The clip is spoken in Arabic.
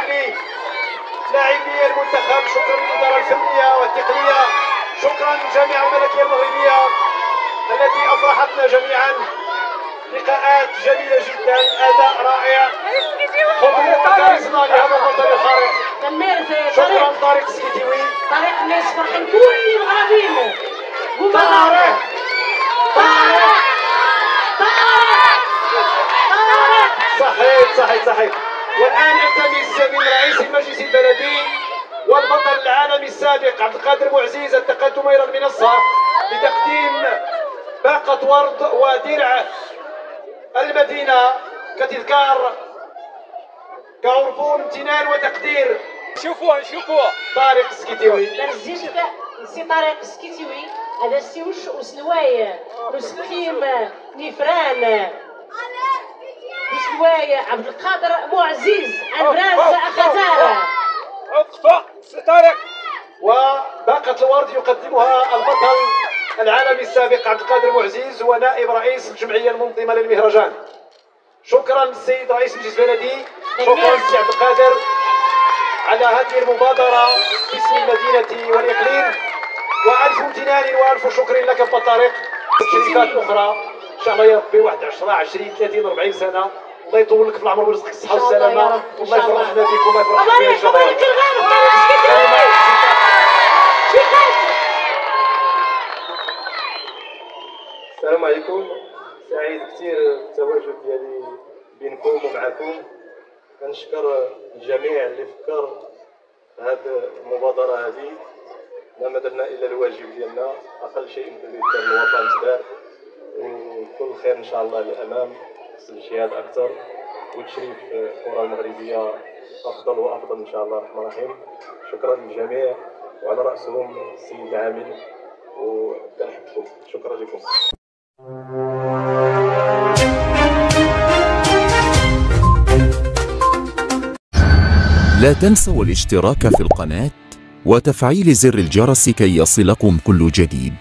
العالمي، لاعبي المنتخب، شكرا للإدارة الفنية والتقنية، شكرا لجميع الملكية المغربية التي أفرحتنا جميعا. لقاءات جميلة جدا، أداء رائع، حضور كاريزما لهذا البطل الخارق. شكرا طارق السكيتيوي. طارق الناس فرحان كل المغربيين. طارق صحيح. والآن التمس من رئيس المجلس البلدي والبطل العالمي السابق عبد القادر معزيز التقدم إلى المنصة لتقديم باقة ورد ودرع المدينة كتذكار كعربون امتنان وتقدير. شوفوها طارق السكيتيوي. سي طارق السكيتيوي هذا السي وسلواي مسكيم نفران بسلواي عبد القادر معزيز أنبراز أخزارة. اطفأ سي طارق. وباقة الورد يقدمها البطل العالمي السابق عبد القادر معزيز ونائب رئيس الجمعية المنظمة للمهرجان. شكرا السيد رئيس المجلس البلدي، شكرا السي عبد القادر على هذه المبادرة باسم المدينة والإقليم، وألف امتنان وألف شكر لك أبا طارق. تشريفات أخرى إن شاء الله يا ربي 1 10 20 30 40 سنة، الله يطول لك في العمر ويرزقك الصحة والسلامة، والله يفرحنا بك والله يفرحنا بك إن شاء الله. السلام عليكم، سعيد كثير التواجد ديالي بينكم ومعكم. كنشكر الجميع اللي فكر في هذه المبادرة هذه. ما درنا إلا الواجب ديالنا، أقل شيء يمكن يدار الوطن تدار، وكل خير إن شاء الله للأمام، اجتهاد أكثر وتشريف الكرة المغربية أفضل وأفضل إن شاء الله الرحمن الرحيم. شكرا للجميع وعلى رأسهم السيد عامل وكنحبكم. شكرا لكم. لا تنسوا الاشتراك في القناة وتفعيل زر الجرس كي يصلكم كل جديد.